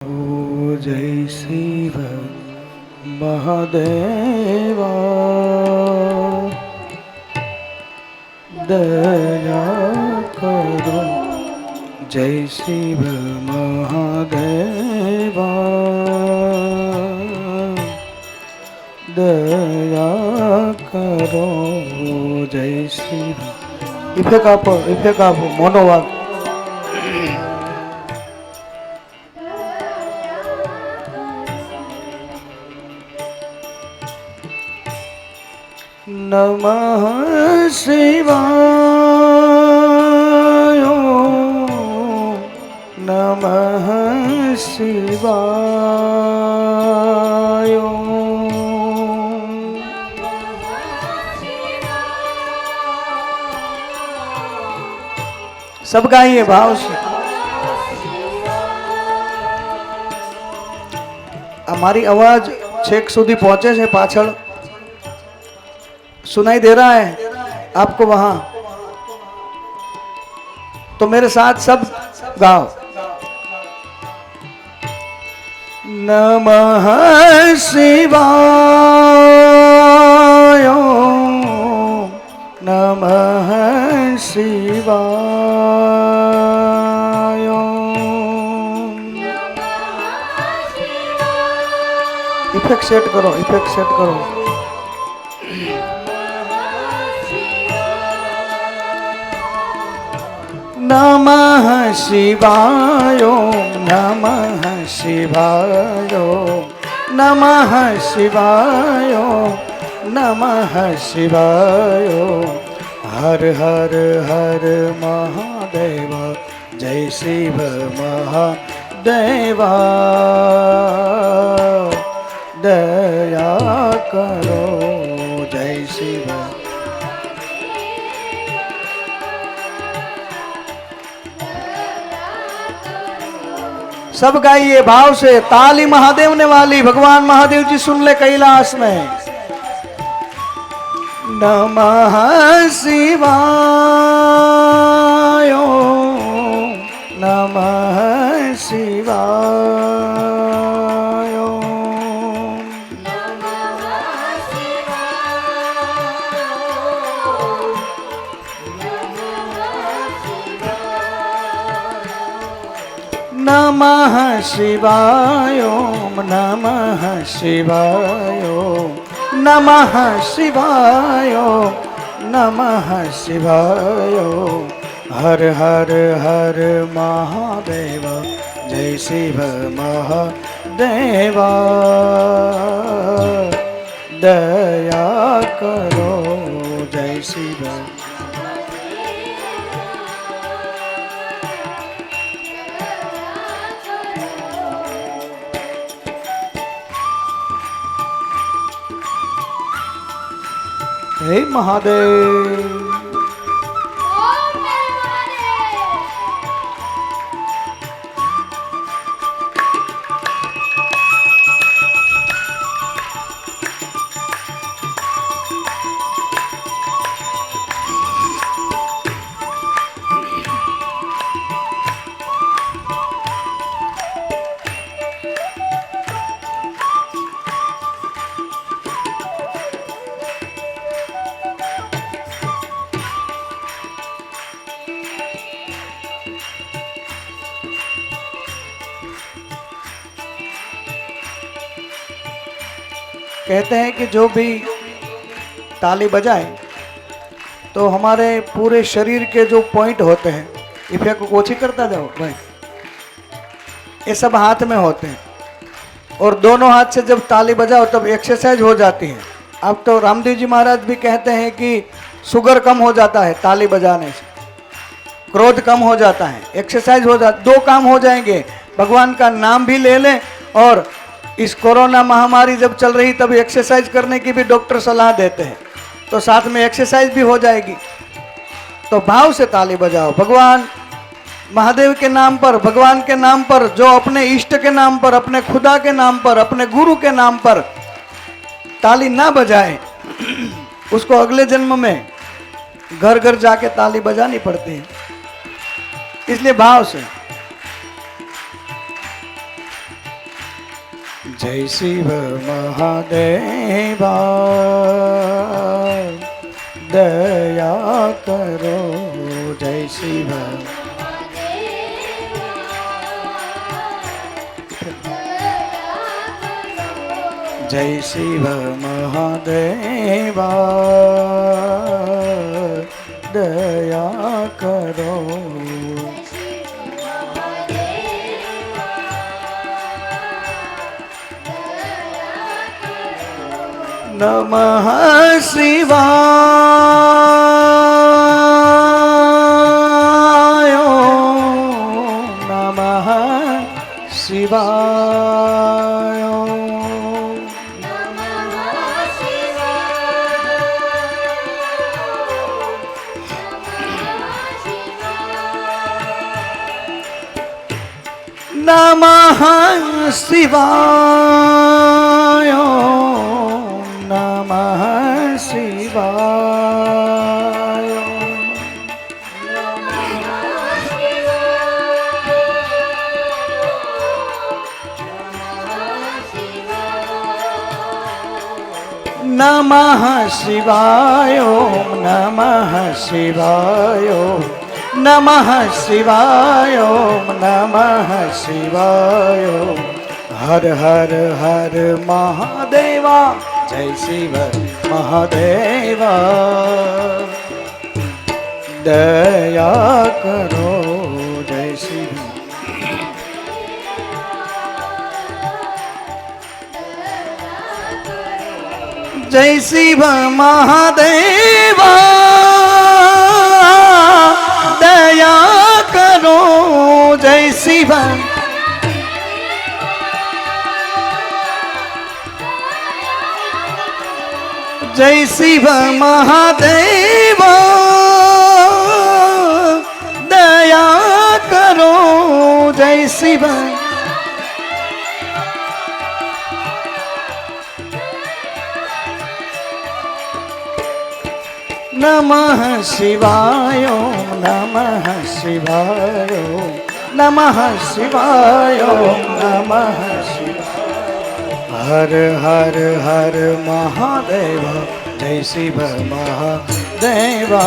जय शिव महादेवा दया करो। जय शिव महादेवा दया करो। जय शिव इफेक्ट आपो मोनो वाग नमः शिवाय नमः शिवाय। सब गाइए भाव से। हमारी आवाज छेक सुधी पहुंचे से पाछड़ सुनाई दे रहा है आपको वहां? तो मेरे साथ सब गाओ। नमः शिवाय नमः शिवाय। इफेक्ट सेट करो, इफेक्ट सेट करो। नमः शिवाय नमः शिवाय नमः शिवाय नमः शिवाय। हर हर हर महादेव जय शिव महादेवा दया करो। जय शिव। सब गाइए भाव से। ताली महादेव ने वाली। भगवान महादेव जी सुन ले कैलाश में। नमः शिवाय नमः शिवाय। नमः शिवाय नमः शिवाय नमः शिवाय नमः शिवाय। हर हर हर महादेव जय शिव महादेवा दया करो। जय शिव। हे महादेव। कहते हैं कि जो भी ताली बजाए तो हमारे पूरे शरीर के जो पॉइंट होते हैं, इफेक्ट को कोची करता जाओ भाई, ये सब हाथ में होते हैं। और दोनों हाथ से जब ताली बजाओ तब एक्सरसाइज हो जाती है। अब तो रामदेव जी महाराज भी कहते हैं कि शुगर कम हो जाता है ताली बजाने से, क्रोध कम हो जाता है, एक्सरसाइज हो जाता। दो काम हो जाएंगे, भगवान का नाम भी ले लें और इस कोरोना महामारी जब चल रही तब एक्सरसाइज करने की भी डॉक्टर सलाह देते हैं, तो साथ में एक्सरसाइज भी हो जाएगी। तो भाव से ताली बजाओ। भगवान महादेव के नाम पर, भगवान के नाम पर, जो अपने इष्ट के नाम पर, अपने खुदा के नाम पर, अपने गुरु के नाम पर ताली ना बजाए उसको अगले जन्म में घर घर जाके ताली बजानी पड़ती है। इसलिए भाव से जय शिव महादेवा दया करो। जय शिव जय शिव महादेवा दया करो। नमः शिवाय नमः शिवाय नमः शिवाय नमः शिवाय नमः शिवाय नमः शिवाय नमः शिवाय नमः शिवाय हर हर हर महादेवा जय शिव महादेवा दया करो। जय शिव जय शिव महादेवा दया करो। जय शिव जय शिव महादेवा दया करो। जय शिव नमः शिवाय नमः शिवाय नमः शिवाय नमः शिवाय हर हर हर महादेव जय शिव महादेवा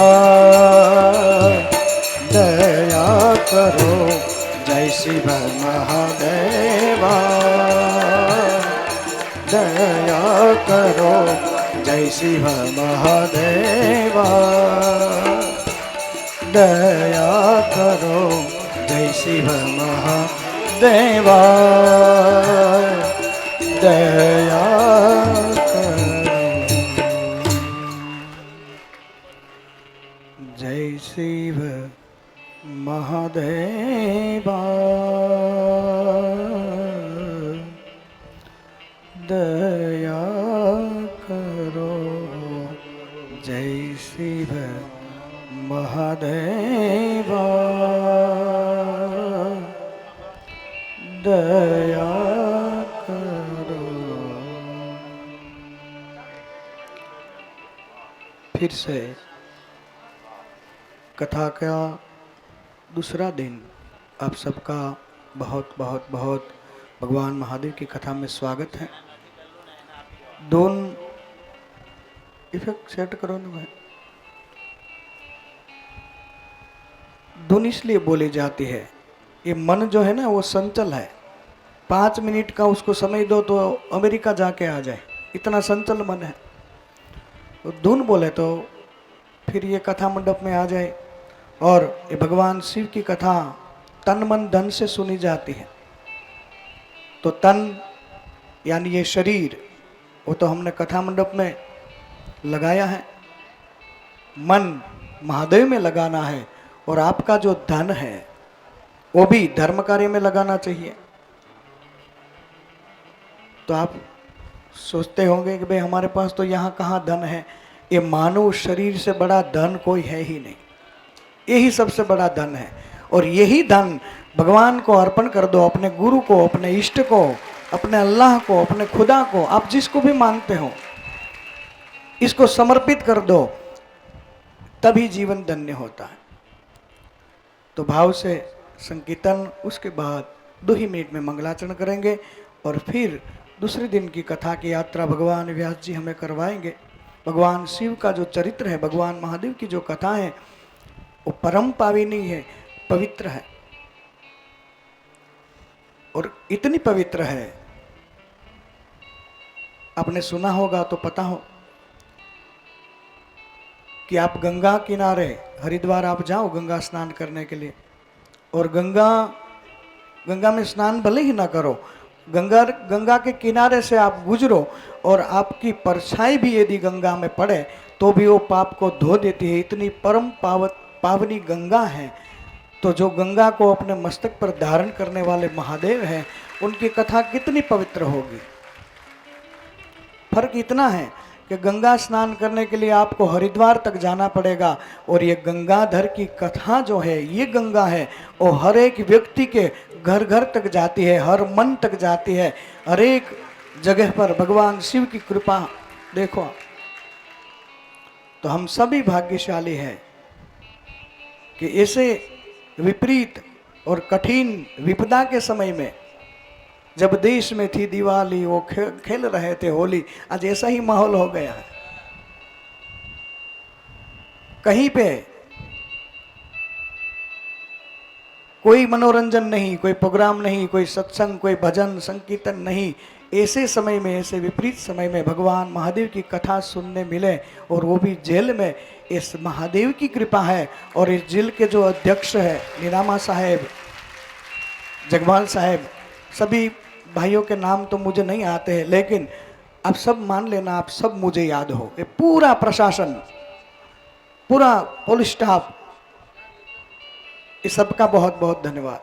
दया करो। जय शिव महादेवा दया करो। जय शिव महादेवा दया करो। जय शिव महादेवा दया करो। जय शिव महादेवा दया करो। जय शिव महादेवा दया करो। फिर से कथा का दूसरा दिन आप सबका बहुत बहुत बहुत भगवान महादेव की कथा में स्वागत है। दोन इफेक्ट सेट करो ना भाई। धुन इसलिए बोली जाती है, ये मन जो है ना वो संचल है। 5 मिनट का उसको समय दो तो अमेरिका जाके आ जाए, इतना संचल मन है। तो धुन बोले तो फिर ये कथा मंडप में आ जाए। और ये भगवान शिव की कथा तन मन धन से सुनी जाती है। तो तन यानी ये शरीर वो तो हमने कथा मंडप में लगाया है, मन महादेव में लगाना है। और आपका जो धन है वो भी धर्म कार्य में लगाना चाहिए। तो आप सोचते होंगे कि भाई हमारे पास तो यहाँ कहाँ धन है। ये मानव शरीर से बड़ा धन कोई है ही नहीं, यही सबसे बड़ा धन है। और यही धन भगवान को अर्पण कर दो, अपने गुरु को, अपने इष्ट को, अपने अल्लाह को, अपने खुदा को, आप जिसको भी मानते हो इसको समर्पित कर दो, तभी जीवन धन्य होता है। तो भाव से संकीर्तन, उसके बाद 2 ही मिनट में मंगलाचरण करेंगे और फिर दूसरे दिन की कथा की यात्रा भगवान व्यास जी हमें करवाएंगे। भगवान शिव का जो चरित्र है, भगवान महादेव की जो कथा है, वो परम पाविनी है, पवित्र है। और इतनी पवित्र है, आपने सुना होगा तो पता हो कि आप गंगा किनारे, हरिद्वार आप जाओ गंगा स्नान करने के लिए, और गंगा में स्नान भले ही ना करो, गंगा के किनारे से आप गुजरो और आपकी परछाई भी यदि गंगा में पड़े तो भी वो पाप को धो देती है। इतनी परम पावनी गंगा है। तो जो गंगा को अपने मस्तक पर धारण करने वाले महादेव हैं, उनकी कथा कितनी पवित्र होगी। फर्क इतना है कि गंगा स्नान करने के लिए आपको हरिद्वार तक जाना पड़ेगा, और ये गंगाधर की कथा जो है, ये गंगा है, वो हर एक व्यक्ति के घर घर तक जाती है, हर मन तक जाती है, हर एक जगह पर भगवान शिव की कृपा देखो। तो हम सभी भाग्यशाली हैं कि ऐसे विपरीत और कठिन विपदा के समय में, जब देश में थी दिवाली, वो खेल रहे थे होली, आज ऐसा ही माहौल हो गया है। कहीं पे कोई मनोरंजन नहीं, कोई प्रोग्राम नहीं, कोई सत्संग, कोई भजन संकीर्तन नहीं। ऐसे समय में, ऐसे विपरीत समय में भगवान महादेव की कथा सुनने मिले, और वो भी जेल में। इस महादेव की कृपा है। और इस जेल के जो अध्यक्ष है, निरामा साहेब, जगमाल साहेब, सभी भाइयों के नाम तो मुझे नहीं आते हैं, लेकिन आप सब मान लेना, आप सब मुझे याद हो। ये पूरा प्रशासन, पूरा पुलिस स्टाफ, इस सबका बहुत बहुत धन्यवाद।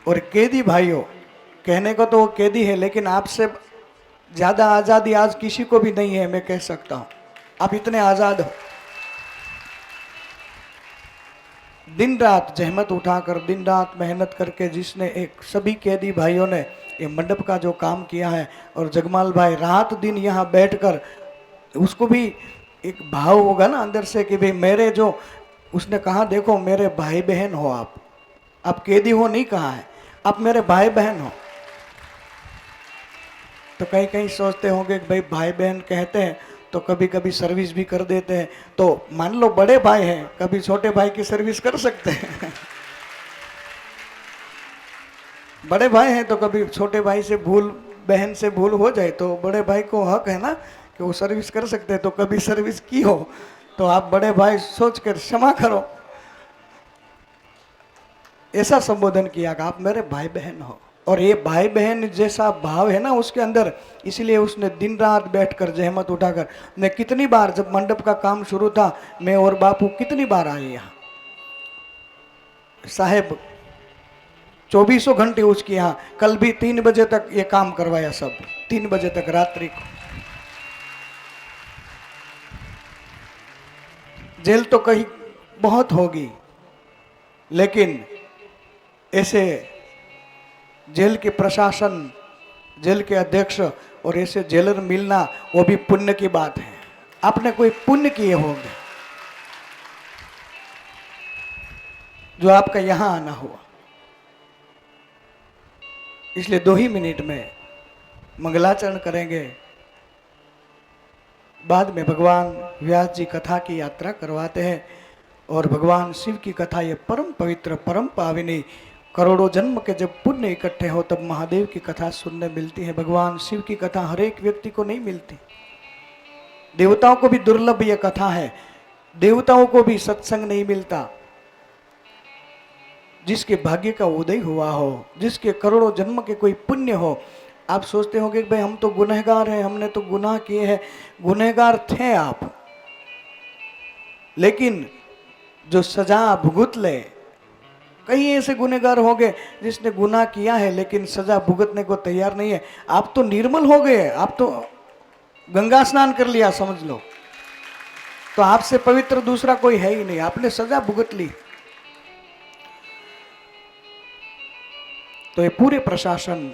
और कैदी भाइयों, कहने को तो वो कैदी है, लेकिन आपसे ज्यादा आजादी आज किसी को भी नहीं है, मैं कह सकता हूं। आप इतने आजाद हो। दिन रात जहमत उठाकर, दिन रात मेहनत करके, जिसने एक सभी कैदी भाइयों ने ये मंडप का जो काम किया है, और जगमाल भाई रात दिन यहाँ बैठकर, उसको भी एक भाव होगा ना अंदर से कि भाई मेरे जो, उसने कहा देखो मेरे भाई बहन हो आप कैदी हो नहीं कहा है, आप मेरे भाई बहन हो। तो कहीं कहीं सोचते होंगे कि भाई भाई बहन कहते हैं तो कभी कभी सर्विस भी कर देते हैं। तो मान लो बड़े भाई हैं, कभी छोटे भाई की सर्विस कर सकते हैं। बड़े भाई हैं तो कभी छोटे भाई से भूल, बहन से भूल हो जाए तो बड़े भाई को हक है ना कि वो सर्विस कर सकते हैं। तो कभी सर्विस की हो तो आप बड़े भाई सोच कर क्षमा करो, ऐसा संबोधन किया कि आप मेरे भाई बहन हो। और ये भाई बहन जैसा भाव है ना उसके अंदर, इसलिए उसने दिन रात बैठकर जहमत उठाकर, मैं कितनी बार, जब मंडप का काम शुरू था, मैं और बापू कितनी बार आए यहाँ। साहेब 24 घंटे उसके यहाँ, कल भी 3 बजे तक ये काम करवाया, सब 3 बजे तक रात्रि को। जेल तो कहीं बहुत होगी, लेकिन ऐसे जेल के प्रशासन, जेल के अध्यक्ष और ऐसे जेलर मिलना, वो भी पुण्य की बात है। आपने कोई पुण्य किए होंगे जो आपका यहां आना हुआ। इसलिए 2 ही मिनट में मंगलाचरण करेंगे, बाद में भगवान व्यास जी कथा की यात्रा करवाते हैं। और भगवान शिव की कथा ये परम पवित्र, परम पाविनी, करोड़ों जन्म के जब पुण्य इकट्ठे हो तब महादेव की कथा सुनने मिलती है। भगवान शिव की कथा हर एक व्यक्ति को नहीं मिलती, देवताओं को भी दुर्लभ यह कथा है। देवताओं को भी सत्संग नहीं मिलता। जिसके भाग्य का उदय हुआ हो, जिसके करोड़ों जन्म के कोई पुण्य हो। आप सोचते होंगे कि भाई हम तो गुनहगार हैं, हमने तो गुनाह किए हैं। गुनहगार थे आप, लेकिन जो सजा भुगत ले, कहीं ऐसे गुनहगार हो गए जिसने गुनाह किया है लेकिन सजा भुगतने को तैयार नहीं है। आप तो निर्मल हो गए, आप तो गंगा स्नान कर लिया समझ लो, तो आपसे पवित्र दूसरा कोई है ही नहीं, आपने सजा भुगत ली। तो ये पूरे प्रशासन,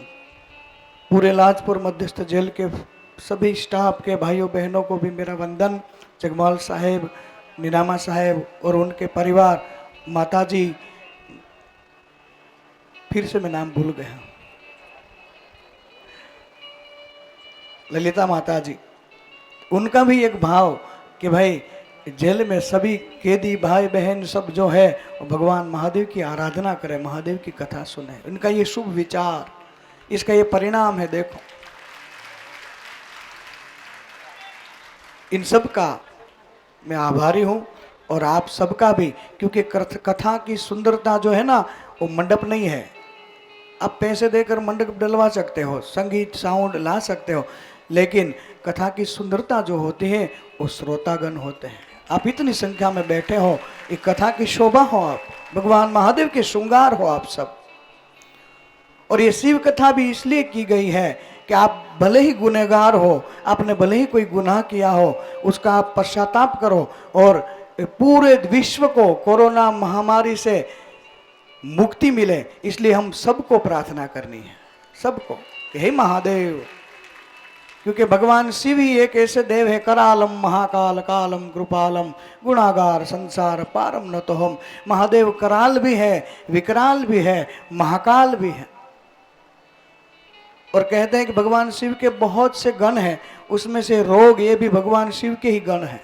पूरे लाजपुर मध्यस्थ जेल के सभी स्टाफ के भाइयों बहनों को भी मेरा वंदन। जगमाल साहेब, निरामा साहेब और उनके परिवार, माताजी, फिर से मैं नाम भूल गया, ललिता माता जी, उनका भी एक भाव कि भाई जेल में सभी कैदी भाई बहन सब जो है भगवान महादेव की आराधना करें, महादेव की कथा सुने। उनका ये शुभ विचार, इसका ये परिणाम है। देखो इन सब का मैं आभारी हूं और आप सबका भी, क्योंकि कथा की सुंदरता जो है ना वो मंडप नहीं है। आप पैसे देकर मंडप डलवा सकते हो, संगीत साउंड ला सकते हो, लेकिन कथा की सुंदरता जो होती है वो श्रोतागण होते हैं। आप इतनी संख्या में बैठे हो, एक कथा की शोभा हो, आप भगवान महादेव के श्रृंगार हो आप सब। और ये शिव कथा भी इसलिए की गई है कि आप भले ही गुनहगार हो, आपने भले ही कोई गुनाह किया हो, उसका आप पश्चाताप करो और पूरे विश्व को कोरोना महामारी से मुक्ति मिले। इसलिए हम सबको प्रार्थना करनी है, सबको, हे महादेव, क्योंकि भगवान शिव ही एक ऐसे देव है, करालम महाकाल कालम कृपालम गुणागार संसार पारम न तो हम। महादेव कराल भी है, विकराल भी है, महाकाल भी है। और कहते हैं कि भगवान शिव के बहुत से गण हैं, उसमें से रोग ये भी भगवान शिव के ही गण हैं।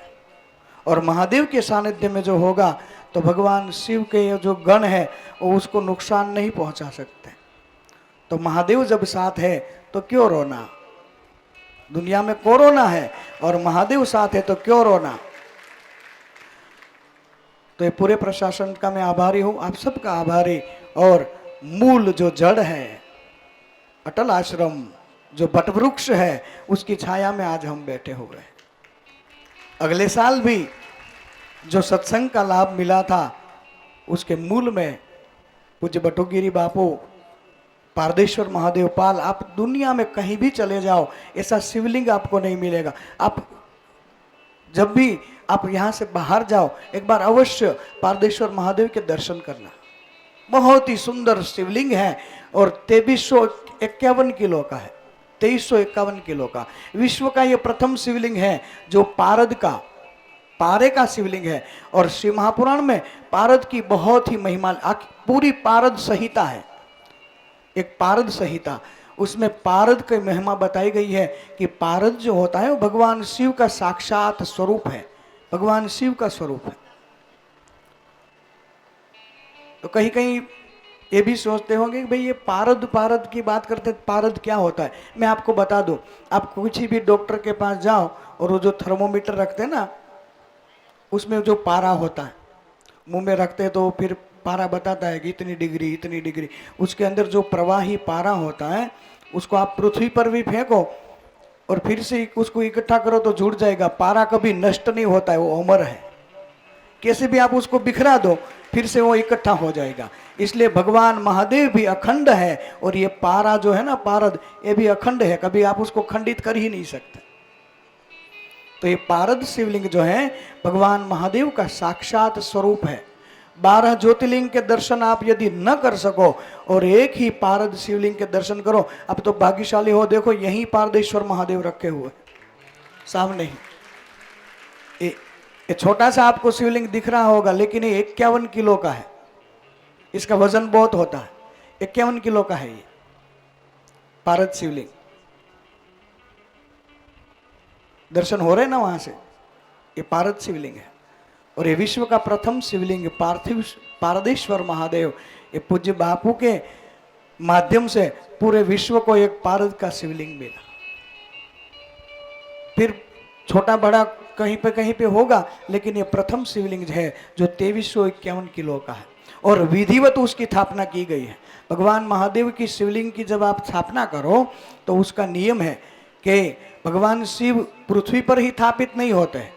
और महादेव के सानिध्य में जो होगा तो भगवान शिव के जो गण है वो उसको नुकसान नहीं पहुंचा सकते। तो महादेव जब साथ है तो क्यों रोना। दुनिया में कोरोना है और महादेव साथ है तो क्यों रोना। तो ये पूरे प्रशासन का मैं आभारी हूं, आप सबका आभारी। और मूल जो जड़ है, अटल आश्रम जो वटवृक्ष है, उसकी छाया में आज हम बैठे हुए हैं। अगले साल भी जो सत्संग का लाभ मिला था उसके मूल में पूज्य बटुगिरी बापू, पारदेश्वर महादेव पाल, आप दुनिया में कहीं भी चले जाओ ऐसा शिवलिंग आपको नहीं मिलेगा। आप जब भी आप यहाँ से बाहर जाओ एक बार अवश्य पारदेश्वर महादेव के दर्शन करना। बहुत ही सुंदर शिवलिंग है और 2351 किलो का है, 2351 किलो का। विश्व का ये प्रथम शिवलिंग है जो पारे का शिवलिंग है। और शिव महापुराण में पारद की बहुत ही महिमा, पूरी पारद संहिता है, एक पारद संहिता, उसमें पारद की महिमा बताई गई है कि पारद जो होता है वो भगवान शिव का साक्षात स्वरूप है, भगवान शिव का स्वरूप है। तो कहीं कहीं ये भी सोचते होंगे कि भाई ये पारद की बात करते, पारद क्या होता है। मैं आपको बता दूं, आप किसी भी डॉक्टर के पास जाओ और वो जो थर्मोमीटर रखते हैं ना, उसमें जो पारा होता है मुंह में रखते हैं तो फिर पारा बताता है कि इतनी डिग्री इतनी डिग्री। उसके अंदर जो प्रवाही पारा होता है उसको आप पृथ्वी पर भी फेंको और फिर से उसको इकट्ठा करो तो जुड़ जाएगा। पारा कभी नष्ट नहीं होता है, वो अमर है। कैसे भी आप उसको बिखरा दो फिर से वो इकट्ठा हो जाएगा। इसलिए भगवान महादेव भी अखंड है और ये पारा जो है ना पारद, ये भी अखंड है, कभी आप उसको खंडित कर ही नहीं सकते। तो ये पारद शिवलिंग जो है भगवान महादेव का साक्षात स्वरूप है। 12 ज्योतिर्लिंग के दर्शन आप यदि न कर सको और एक ही पारद शिवलिंग के दर्शन करो, अब तो भाग्यशाली हो। देखो यहीं पारदेश्वर महादेव रखे हुए सामने ही। ये छोटा सा आपको शिवलिंग दिख रहा होगा लेकिन ये 51 किलो का है, इसका वजन बहुत होता है। 51 किलो का है ये पारद शिवलिंग। दर्शन हो रहे ना वहां से, ये पारद शिवलिंग है। और ये विश्व का प्रथम शिवलिंग पारदेश्वर महादेव, ये पूज्य बापू के माध्यम से पूरे विश्व को एक पारद का शिवलिंग मिला। फिर छोटा बड़ा कहीं पे होगा लेकिन ये प्रथम शिवलिंग है जो 2351 किलो का है और विधिवत उसकी स्थापना की गई है। भगवान महादेव की शिवलिंग की जब आप स्थापना करो तो उसका नियम है कि भगवान शिव पृथ्वी पर ही स्थापित नहीं होते हैं,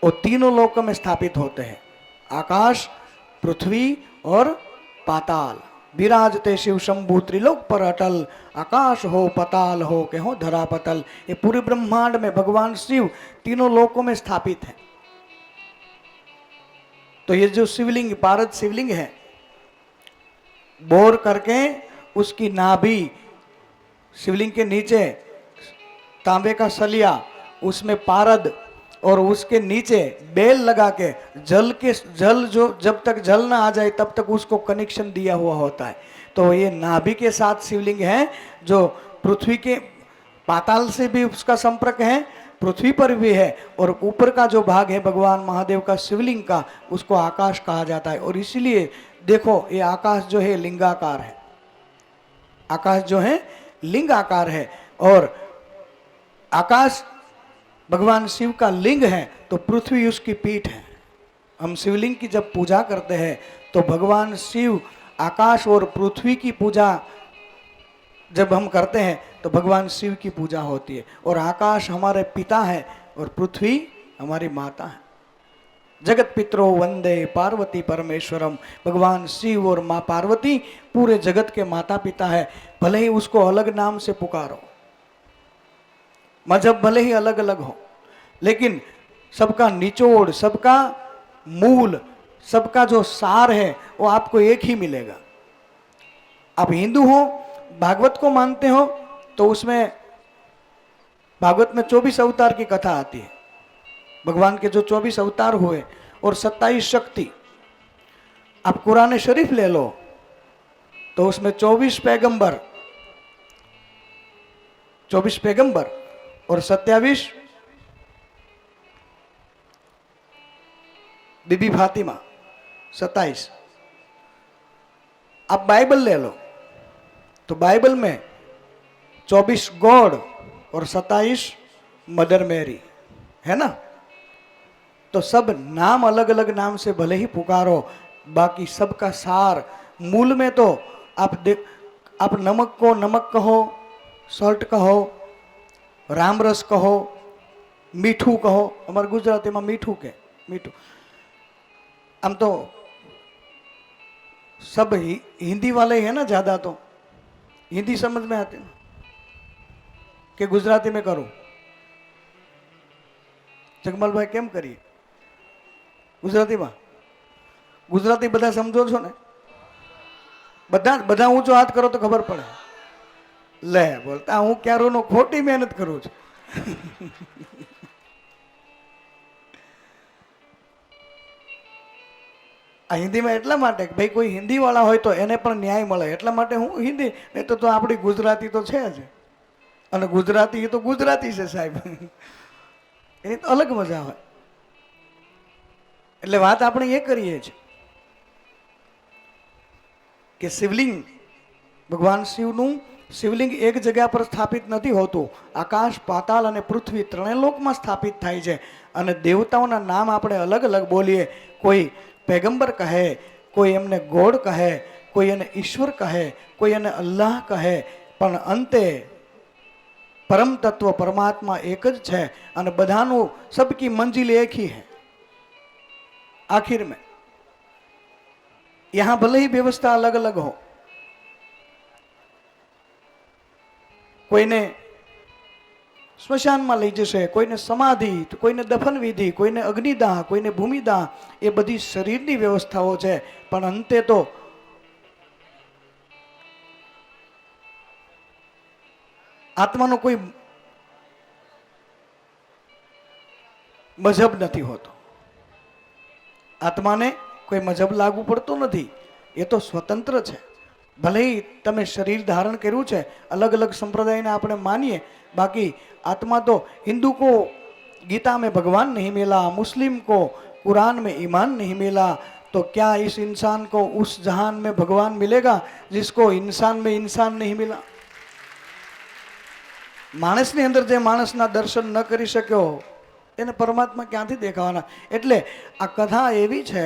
वो तीनों लोकों में स्थापित होते हैं, आकाश, पृथ्वी और पाताल। विराजते शिव शंभु त्रिलोक पर अटल, आकाश हो पताल हो के हो धरा पतल। ये पूरे ब्रह्मांड में भगवान शिव तीनों लोकों में स्थापित है। तो ये जो शिवलिंग पारद शिवलिंग है, बोर करके उसकी नाभि, शिवलिंग के नीचे तांबे का सलिया, उसमें पारद और उसके नीचे बेल लगा के जल जो जब तक जल ना आ जाए तब तक उसको कनेक्शन दिया हुआ होता है। तो ये नाभि के साथ शिवलिंग है, जो पृथ्वी के पाताल से भी उसका संपर्क है, पृथ्वी पर भी है, और ऊपर का जो भाग है भगवान महादेव का शिवलिंग का, उसको आकाश कहा जाता है। और इसीलिए देखो ये आकाश जो है लिंगाकार है, आकाश जो है लिंग आकार है, और आकाश भगवान शिव का लिंग है तो पृथ्वी उसकी पीठ है। हम शिवलिंग की जब पूजा करते हैं तो भगवान शिव, आकाश और पृथ्वी की पूजा जब हम करते हैं तो भगवान शिव की पूजा होती है। और आकाश हमारे पिता है और पृथ्वी हमारी माता है। जगत पितरो वंदे पार्वती परमेश्वरम, भगवान शिव और माँ पार्वती पूरे जगत के माता पिता है। भले ही उसको अलग नाम से पुकारो, मजहब भले ही अलग अलग हो, लेकिन सबका निचोड़, सबका मूल, सबका जो सार है वो आपको एक ही मिलेगा। आप हिंदू हो, भागवत को मानते हो, तो उसमें भागवत में 24 अवतार की कथा आती है, भगवान के जो 24 अवतार हुए और 27 शक्ति। आप कुरान शरीफ ले लो तो उसमें 24 पैगंबर और 27 बीबी फातिमा, 27। आप बाइबल ले लो तो बाइबल में 24 गॉड और 27 मदर मैरी है ना। तो सब नाम अलग अलग नाम से भले ही पुकारो, बाकी सबका सार मूल में तो आप नमक को नमक कहो, सॉल्ट कहो, रामरस कहो, मीठू कहो, हमारे गुजराती में मीठू के मीठू। हम तो सब हिंदी वाले हैं ना, ज्यादा तो हिंदी समझ में आती ना कि गुजराती में करूं। जगमल भाई केम करिए गुजराती में? गुजराती बधा समझो छो ने? बधा ऊंचो हाथ करो तो खबर पड़े। ले बोलता हूँ क्यारो नो खोटी मेहनत करूँ छू। हिंदी में એટલા માટે ભાઈ કોઈ હિન્દી વાળા હોય તો એને પણ ન્યાય મળે એટલા માટે હું હિન્દી, નહીં તો આપણી ગુજરાતી તો છે જ, અને ગુજરાતી એ તો ગુજરાતી છે સાહેબ, એની તો અલગ મજા હોય। એટલે વાત આપણે એ કરીએ છીએ કે શિવલિંગ, ભગવાન શિવનું શિવલિંગ એક જગ્યા પર સ્થાપિત નથી હોતું, આકાશ પાતાળ અને પૃથ્વી ત્રણેય લોકમાં સ્થાપિત થાય છે। અને દેવતાઓના નામ આપણે અલગ અલગ બોલીએ, કોઈ पैगंबर कहे, कोई एमने गोड कहे, कोई एने ईश्वर कहे, कोई एने अल्लाह कहे, पण अंते परम तत्व परमात्मा एक ज छे अने बधानु सबकी मंजिल एक ही है। आखिर में यहां भले ही व्यवस्था अलग अलग हो, कोई ने स्मशान में लई जशे, कोईने समाधि, तो कोईने दफन विधि, कोईने अग्निदाह, कोईने भूमिदाह, ये बधी शरीरनी व्यवस्थाओं छे। पण अंते तो आत्मानो कोई मजहब नहीं होतो, आत्मा ने कोई मजहब लागू पड़तो नहीं, ये तो स्वतंत्र है। भले ही तमे शरीर धारण कर्યું છે, अलग अलग संप्रदाय ने आपणे मानिए, बाकी आत्मा तो हिंदू को गीता में भगवान नहीं मिला, मुस्लिम को कुरान में ईमान नहीं मिला, तो क्या इस इंसान को उस जहान में भगवान मिलेगा जिसको इंसान में इंसान नहीं मिला? मानस ने अंदर जे मानस ना दर्शन न करी शक्यो એને પરમાત્મા ક્યાંથી દેખાવાના? એટલે આ કથા એવી છે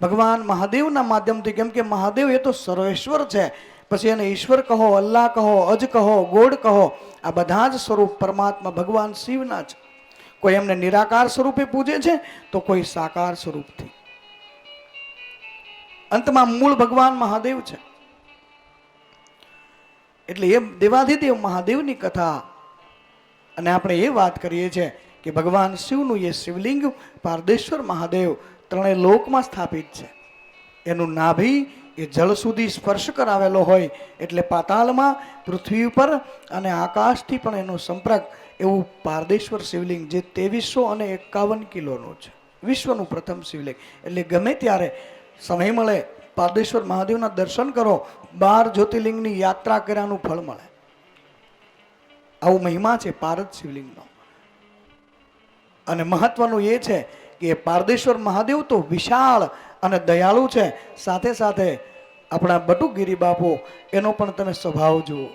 ભગવાન મહાદેવના માધ્યમથી, કેમ કે મહાદેવ એ તો સર્વેશ્વર છે, પછી એને ઈશ્વર કહો, અલ્લાહ કહો, અજ કહો, ગોડ કહો, આ બધા જ સ્વરૂપ પરમાત્મા ભગવાન શિવના છે। કોઈ એમને નિરાકાર સ્વરૂપે પૂજે છે તો કોઈ સાકાર સ્વરૂપથી। અંતમાં મૂળ ભગવાન મહાદેવ છે। એટલે એ દેવાધિદેવ મહાદેવની કથા, અને આપણે એ વાત કરીએ છીએ કે ભગવાન શિવનું એ શિવલિંગ પારદેશ્વર મહાદેવ ત્રણેય લોકમાં સ્થાપિત છે। એનું નાભી એ જળ સુધી સ્પર્શ કરાવેલો હોય, એટલે પાતાળમાં, પૃથ્વી ઉપર અને આકાશથી પણ એનો સંપર્ક એવું પારદેશ્વર શિવલિંગ જે 2351 કિલોનું છે, વિશ્વનું પ્રથમ શિવલિંગ. એટલે ગમે ત્યારે સમય મળે પારદેશ્વર મહાદેવના દર્શન કરો, 12 જ્યોતિર્લિંગની યાત્રા કર્યાનું ફળ મળે. આવો મહિમા છે પારદ શિવલિંગનો. અને મહત્વનું એ છે કે પારદેશ્વર મહાદેવ તો વિશાળ અને દયાળુ છે, સાથે સાથે આપણા બટુગીરી બાપુ એનો પણ તમે સ્વભાવ જુઓ.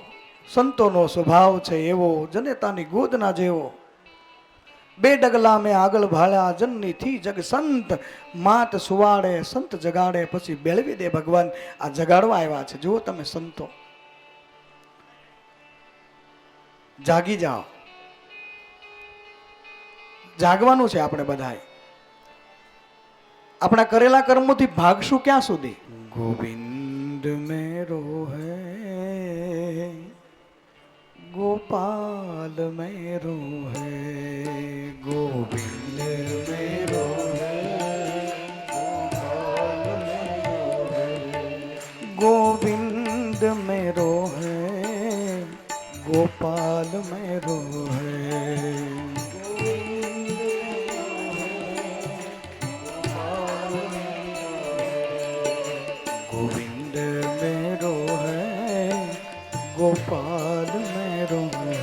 સંતોનો સ્વભાવ છે એવો, જનેતાની ગોદના જેવો. 2 ડગલા મેં આગળ ભાળ્યા જનની થી જગ સંત, માત સુવાડે સંત જગાડે પછી બેળવી દે ભગવાન. આ જગાડવા આવ્યા છે. જુઓ તમે સંતો, જાગી જાઓ. જાગવાનું છે આપણે બધાએ. આપણા કરેલા કર્મોથી ભાગશું ક્યાં સુધી? ગોવિંદ મેરો હૈ, गोपाल मेरो है, गोविंद मेरो है, गोविंद मेरो है, गोपाल मेरो है. गोविंद मेरो है, गोपाल मेरो है.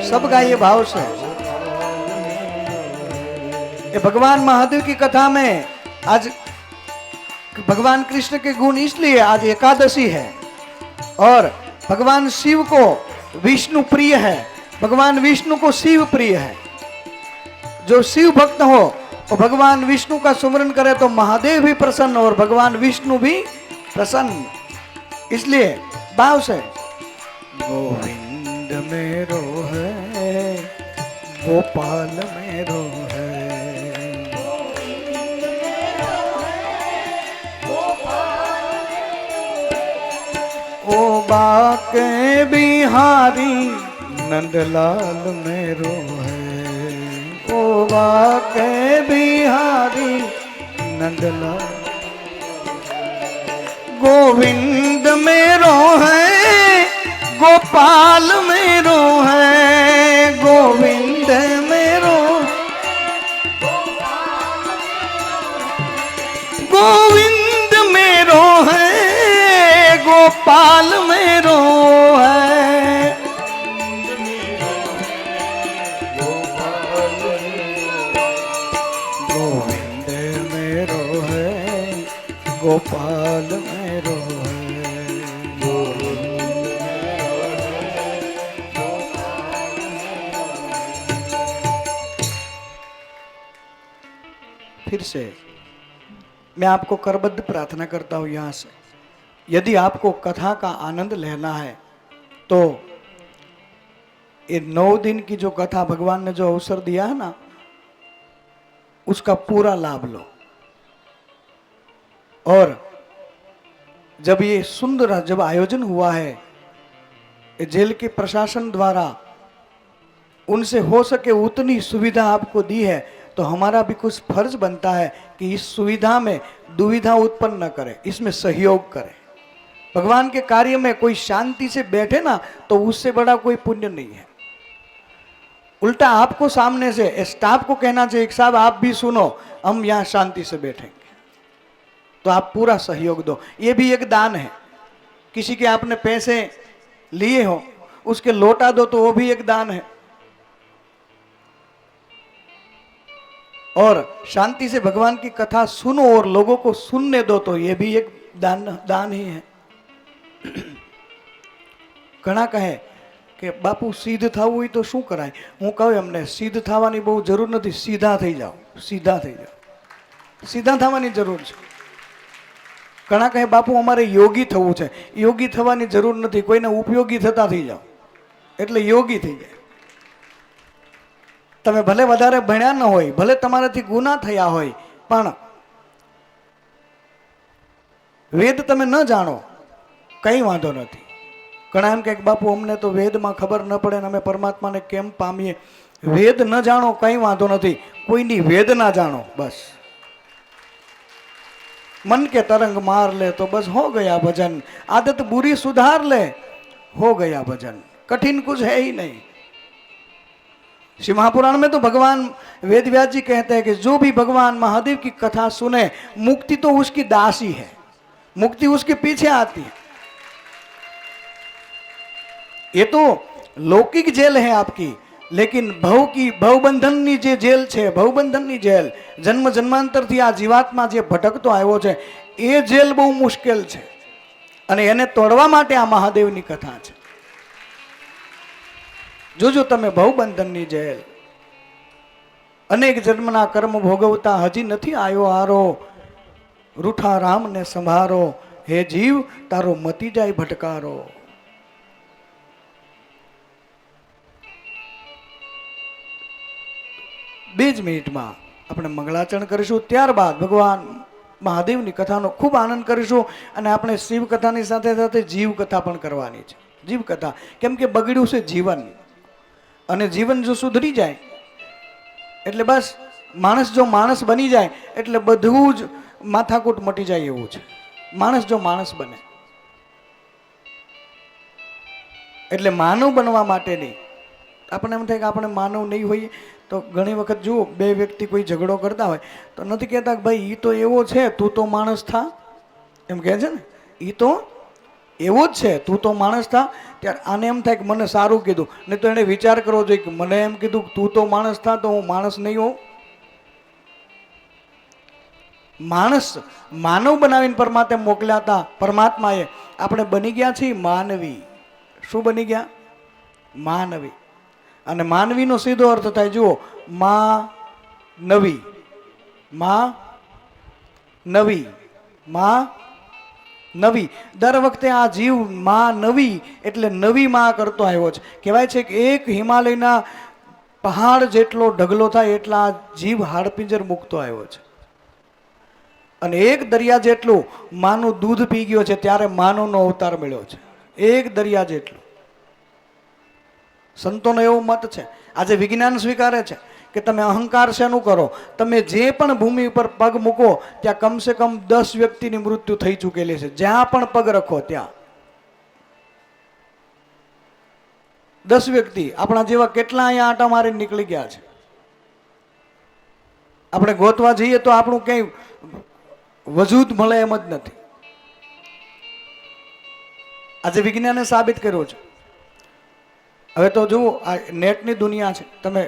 सबका ये भाव से ये भगवान महादेव की कथा में आज भगवान कृष्ण के गुण इसलिए आज एकादशी है और भगवान शिव को विष्णु प्रिय है, भगवान विष्णु को शिव प्रिय है. जो शिव भक्त हो तो भगवान विष्णु का सुमरन करे तो महादेव भी प्रसन्न और भगवान विष्णु भी प्रसन्न. इसलिए भाव से गोविंद मेरो है, गोपाल मेरो है. ओ बाके बिहारी नंदलाल मेरो है, ओ बाके बिहारी नंदलाल. गोविंद मेरो है, गोपाल मेरो है, गोविंद मेरो, गोविंद मेरो है, गोपाल मेरो है. गोविंद मेरो है, गोपाल मेरो है. फिर से मैं आपको करबद्ध प्रार्थना करता हूं यहां से, यदि आपको कथा का आनंद लेना है तो ये 9 दिन की जो कथा भगवान ने जो अवसर दिया है ना, उसका पूरा लाभ लो. और जब ये सुंदर जब आयोजन हुआ है जेल के प्रशासन द्वारा, उनसे हो सके उतनी सुविधा आपको दी है, तो हमारा भी कुछ फर्ज बनता है कि इस सुविधा में दुविधा उत्पन्न न करें, इसमें सहयोग करें. भगवान के कार्य में कोई शांति से बैठे ना तो उससे बड़ा कोई पुण्य नहीं है. उल्टा आपको सामने से स्टाफ को कहना चाहिए कि साहब आप भी सुनो, हम यहाँ शांति से बैठेंगे. तो आप पूरा सहयोग दो. ये भी एक दान है. किसी के आपने पैसे लिए हो उसके लौटा दो तो वो भी एक दान है. और शांति से भगवान की कथा सुनो और लोगों को सुनने दो तो ये भी एक दान ही है. ઘણા કહે કે બાપુ સિદ્ધ થવું હોય તો શું કરાય? હું કહું એમને સિદ્ધ થવાની બહુ જરૂર નથી, સીધા થઈ જાઓ, સીધા થઈ જાઓ, સીધા થવાની જરૂર છે. ઘણા કહે બાપુ અમારે યોગી થવું છે. યોગી થવાની જરૂર નથી, કોઈને ઉપયોગી થતા થઈ જાઓ એટલે યોગી થઈ જાય. તમે ભલે વધારે ભણ્યા ન હોય, ભલે તમારાથી ગુના થયા હોય, પણ વેદ તમે ન જાણો કઈ વાંધો નથી. ઘણા એમ કે બાપુ અમને તો વેદમાં ખબર ન પડે ને અમે પરમાત્માને કેમ પામીએ? વેદ ન જાણો કઈ વાંધો નથી, કોઈની વેદના જાણો બસ. मन के तरंग मार ले तो बस हो गया भजन. आदत बुरी सुधार ले हो गया भजन, कठिन कुछ है ही नहीं। श्री महापुराण में तो भगवान वेद व्यास जी कहते हैं कि जो भी भगवान महादेव की कथा सुने, मुक्ति तो उसकी दासी है, मुक्ति उसके पीछे आती है। ये तो लौकिक जेल है आपकी, लेकिन ભવબંધનની જે જેલ છે, ભવબંધનની જેલ, જન્મ જન્માંતરથી આ જીવાત્મા જે ભટકતો આવ્યો છે, એ જેલ બહુ મુશ્કેલ છે અને એને તોડવા માટે આ મહાદેવની કથા છે। જોજો તમે, ભવબંધનની જેલ, અનેક જન્મના કર્મ ભોગવતા હજી નથી આવ્યો હારો, રૂઠા રામને સંભારો, હે જીવ તારો મતી જાય ભટકારો। बीज मिनिट में अपने मंगलाचरण करीशू, त्यारबाद भगवान महादेव की कथा खूब आनंद करीशू अने आपणे शिव कथा साथे साथे जीव कथा पण करवानी छे। जीव कथा केम के बगड़्यु छे जीवन, अने जीवन जो सुधरी जाए एटले बस माणस जो माणस बनी जाए एटले बधुं ज माथाकूट मटी जाए एवुं छे। माणस जो माणस बने एटले मानव बनवा माटेनी आपणे एम थाय के आपणे मानव नहीं होईए तो घणी वखत जुओ, बे व्यक्ति कोई झगड़ो करता होय तो नथी कहेता कि भाई ई तो एवो छे, तू तो माणस था, एम कहे छे ने, ई तो एवो ज छे, तू तो माणस था। त्यारे आने एम थाय कि मने सारूं कीधुं, नहीं तो एने विचार करवो जोईए कि मने एम कीधुं तू तो माणस था तो हूँ माणस नहीं होऊं। माणस मानव बनावीने परमात्मा मोकल्या हता, परमात्माए आपणे बनी गया छीए मानवी। शुं बनी गया? मानवी। અને માનવીનો સીધો અર્થ થાય, જુઓ, માં નવી, માં નવી, માં નવી। દર વખતે આ જીવ માં નવી એટલે નવી માં કરતો આવ્યો છે। કહેવાય છે કે એક હિમાલયના પહાડ જેટલો ઢગલો થાય એટલા જીવ હાડપિંજર મૂકતો આવ્યો છે, અને એક દરિયા જેટલું માનું દૂધ પી ગયો છે ત્યારે માનવનો અવતાર મળ્યો છે। એક દરિયા જેટલું। संतों एवं मत है, आज विज्ञान स्वीकारे छे कि तमे अहंकार शेनु करो, तमे जे पण भूमि पर पग मूको त्या कम से कम 10 व्यक्ति की मृत्यु थई चूकेली छे। ज्यां पण पग रखो त्या 10 व्यक्ति अपना जेवा केटला अहींया आटा मारी निकली गया छे। आपणे गोतवा जईए तो आपणुं कई वजूद मळे एम ज नथी। आज विज्ञाने साबित कर्युं छे। હવે તો જુઓ, આ નેટની દુનિયા છે, તમે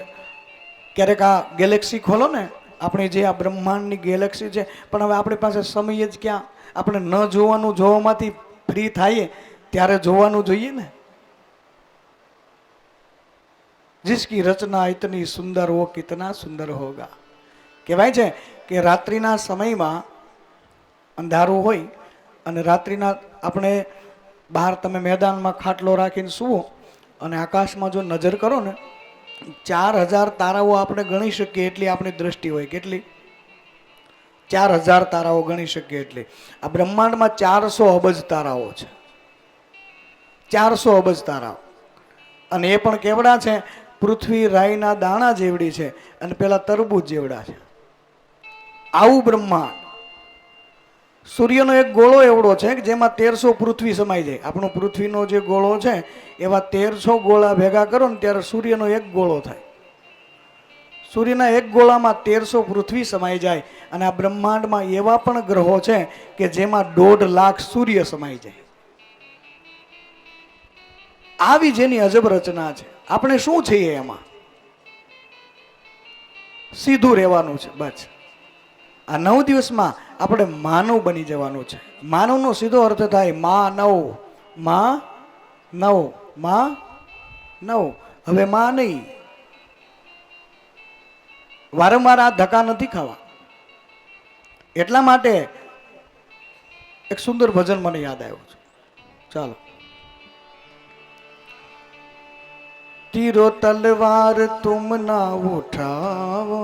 ક્યારેક આ ગેલેક્સી ખોલો ને, આપણી જે આ બ્રહ્માંડની ગેલેક્સી છે, પણ હવે આપણી પાસે સમય જ ક્યાં? આપણે ન જોવાનું જોવામાંથી ફ્રી થાય ત્યારે જોવાનું જોઈએ ને। जिसकी रचना इतनी सुंदर हो कितना सुंदर होगा। કહેવાય છે કે રાત્રિના સમયમાં અંધારું હોય અને રાત્રિના આપણે બહાર તમે મેદાનમાં ખાટલો રાખીને સુવો અને આકાશમાં જો નજર કરો ને, 4000 તારાઓ આપણે ગણી શકીએ એટલી આપણી દ્રષ્ટિ હોય। કેટલી? 4000 તારાઓ ગણી શકીએ એટલી। આ બ્રહ્માંડમાં 400 અબજ તારાઓ છે, 400 અબજ તારાઓ, અને એ પણ કેવડા છે? પૃથ્વી રાઈના દાણા જેવડી છે અને પેલા તરબૂચ જેવડા છે। આવું બ્રહ્માંડ। સૂર્યનો એક ગોળો એવડો છે કે જેમાં 1300 પૃથ્વી સમાઈ જાય। આપણો પૃથ્વીનો જે ગોળો છે એવા 1300 ગોળા ભેગા કરો ને ત્યારે સૂર્યનો એક ગોળો થાય। સૂર્યના એક ગોળામાં 1300 પૃથ્વી સમાઈ જાય, અને આ બ્રહ્માંડમાં એવા પણ ગ્રહો છે કે જેમાં 1.5 લાખ સૂર્ય સમાઈ જાય। આવી જેની અજબ રચના છે। આપણે શું છીએ એમાં? સીધું રહેવાનું છે બસ। આ 9 દિવસમાં આપણે માનવ બની જવાનું છે। માનવનો સીધો અર્થ થાય માનવ, માનવ, માનવ। હવે માં નહીં। વારંવાર આ ધક્કા નથી ખાવા। એટલા માટે એક સુંદર ભજન મને યાદ આવ્યું છે, ચાલો। तीरो तलवार तुम ना उठाओ,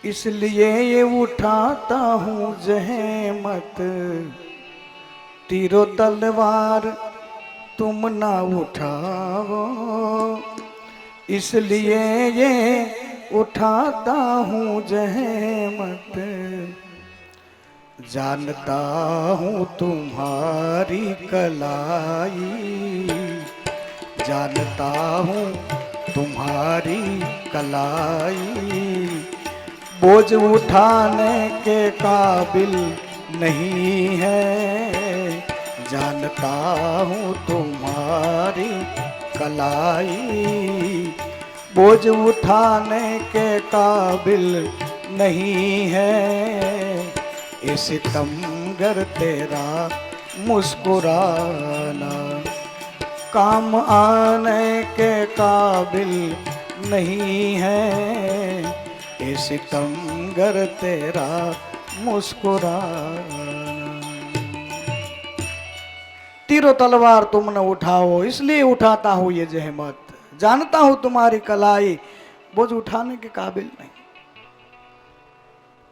इसलिए ये उठाता हूँ जहमत। तीरो तलवार तुम ना उठाओ, इसलिए ये उठाता हूँ जहमत। जानता हूँ तुम्हारी कलाई, जानता हूँ तुम्हारी कलाई, बोझ उठाने के काबिल नहीं है। जानता हूँ तुम्हारी कलाई, बोझ उठाने के काबिल नहीं है। ये सितमगर तेरा मुस्कुराना काम आने के काबिल नहीं है। ये सितमगर तेरा मुस्कुराना। तीरो तलवार तुम न उठाओ इसलिए उठाता हूँ ये जहमत, जानता हूँ तुम्हारी कलाई, बोझ उठाने के काबिल नहीं।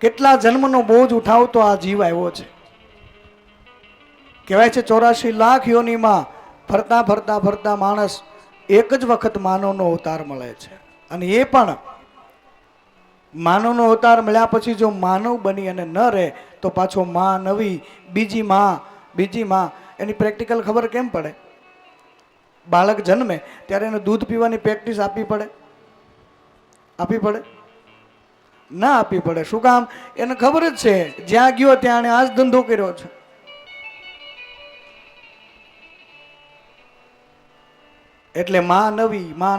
કેટલા જન્મનો બોજ ઉઠાવ તો આ જીવ આવ્યો છે. કહેવાય છે 84 લાખ યોનિમાં ફરતા ફરતા ફરતા માણસ એક જ વખત માનવનો અવતાર મળે છે. અને એ પણ માનવનો અવતાર મળ્યા પછી જો માનવ બની અને ન રહે તો પાછો માં નવી બીજી માં એની પ્રેક્ટિકલ ખબર કેમ પડે? બાળક જન્મે ત્યારે એને દૂધ પીવાની પ્રેક્ટિસ આપવી પડે? ના આપવી પડે. શું કામ? એને ખબર જ છે જ્યાં ગયો ત્યાં આ જ ધંધો કર્યો છે. એટલે માં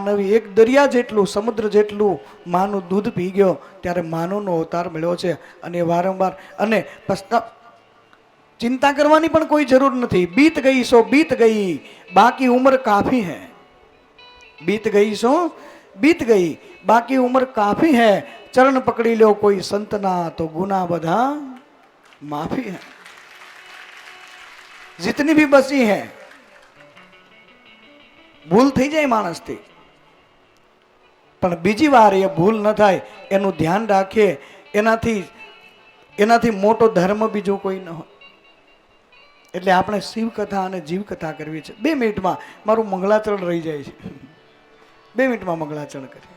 નવી એક દરિયા જેટલું સમુદ્ર જેટલું માનું દૂધ પી ગયો ત્યારે માનવનો અવતાર મળ્યો છે. અને વારંવાર અને ચિંતા કરવાની પણ કોઈ જરૂર નથી. બીત ગઈ સો બીત ગઈ, બાકી ઉમ્ર કાફી है. बीत गई सो बीत गई, बाकी उम्र काफी है. चरण पकड़ी लो कोई संतना तो गुना बधा माफी है. जितनी भी बची है, ભૂલ થઈ જાય માણસથી, પણ બીજી વાર એ ભૂલ ન થાય એનું ધ્યાન રાખીએ. એનાથી મોટો ધર્મ બીજો કોઈ ન હોય. એટલે આપણે શિવ કથા અને જીવ કથા કરવી છે. 2 મિનિટમાં મારું મંગળાચરણ રહી જાય છે. 2 મિનિટમાં મંગળાચરણ કરીએ.